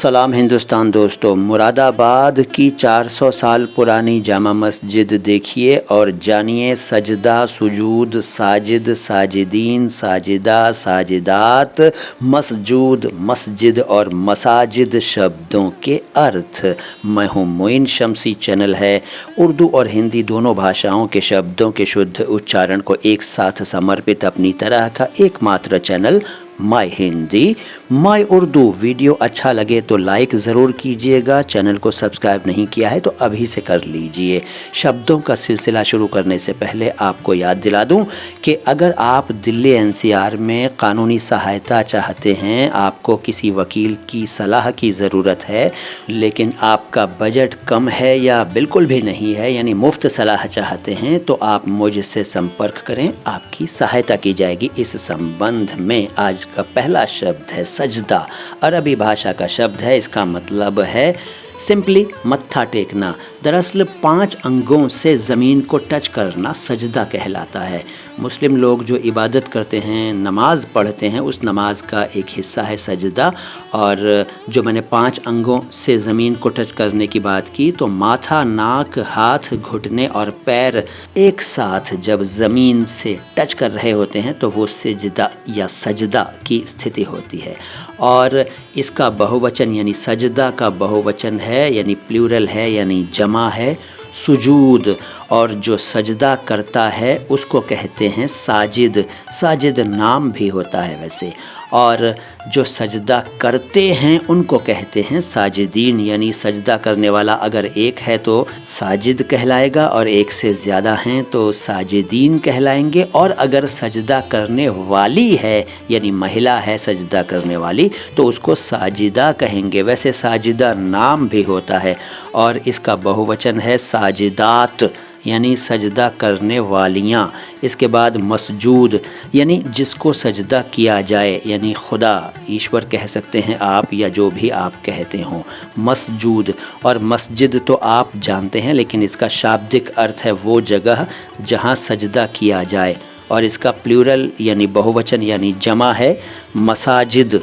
सलाम हिंदुस्तान दोस्तों, मुरादाबाद की 400 साल पुरानी जामा मस्जिद देखिए और जानिए सजदा, सुजूद, साजिद, साजिदीन, साजिदा, साजिदात, मसजूद, मस्जिद और मसाजिद शब्दों के अर्थ। मैं हूँ मोइन शमसी। चैनल है उर्दू और हिंदी दोनों भाषाओं के शब्दों के शुद्ध उच्चारण को एक साथ समर्पित अपनी तरह का एकमात्र channel my Hindi my Urdu. Video अच्छा लगे तो लाइक ज़रूर कीजिएगा। चैनल को सब्सक्राइब नहीं किया है तो अभी से कर लीजिए। शब्दों का सिलसिला शुरू करने से पहले आपको याद दिला दूं कि अगर आप दिल्ली एनसीआर में कानूनी सहायता चाहते हैं, आपको किसी वकील की सलाह की ज़रूरत है, लेकिन आपका बजट कम है या बिल्कुल भी नहीं है, यानी मुफ्त सलाह चाहते हैं, तो आप मुझसे संपर्क करें, आपकी सहायता की जाएगी। इस संबंध में आज का पहला शब्द है सजदा। अरबी भाषा का शब्द है, इसका मतलब है सिंपली मत्था टेकना। दरअसल 5 अंगों से ज़मीन को टच करना सजदा कहलाता है। मुस्लिम लोग जो इबादत करते हैं, नमाज़ पढ़ते हैं, उस नमाज का एक हिस्सा है सजदा। और जो मैंने 5 अंगों से ज़मीन को टच करने की बात की, तो माथा, नाक, हाथ, घुटने और पैर एक साथ जब ज़मीन से टच कर रहे होते हैं तो वो सजदा या सजदा की स्थिति होती है। और इसका बहुवचन यानी सजदा का बहुवचन है, यानी प्लूरल है, यानी जमा है सुजूद। और जो सजदा करता है उसको कहते हैं साजिद। साजिद नाम भी होता है वैसे। और जो सजदा करते हैं उनको कहते हैं साजिदीन, यानी सजदा करने वाला अगर एक है तो साजिद कहलाएगा और एक से ज़्यादा हैं तो साजिदीन कहलाएंगे। और अगर सजदा करने वाली है यानी महिला है सजदा करने वाली तो उसको साजिदा कहेंगे। वैसे साजिदा नाम भी होता है और इसका बहुवचन है साजिदात, यानी सजदा करने वालियाँ। इसके बाद मसजूद यानी जिसको सजदा किया जाए, यानी खुदा, ईश्वर कह सकते हैं आप या जो भी आप कहते हों। मसजूद और मस्जिद तो आप जानते हैं, लेकिन इसका शाब्दिक अर्थ है वो जगह जहाँ सजदा किया जाए। और इसका प्लूरल यानी बहुवचन यानी जमा है मसाजिद।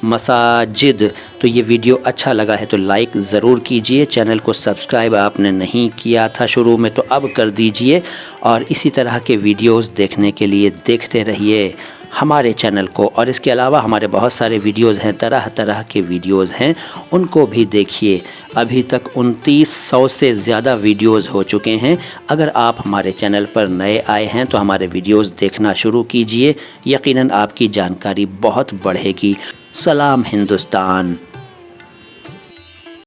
मसाजिद। तो ये वीडियो अच्छा लगा है तो लाइक ज़रूर कीजिए। चैनल को सब्सक्राइब आपने नहीं किया था शुरू में तो अब कर दीजिए। और इसी तरह के वीडियोस देखने के लिए देखते रहिए हमारे चैनल को। और इसके अलावा हमारे बहुत सारे वीडियोस हैं, तरह तरह के वीडियोस हैं, उनको भी देखिए। अभी तक 2900 से ज़्यादा वीडियोस हो चुके हैं। अगर आप हमारे चैनल पर नए आए हैं तो हमारे वीडियोस देखना शुरू कीजिए, यकीनन आपकी जानकारी बहुत बढ़ेगी। सलाम हिंदुस्तान।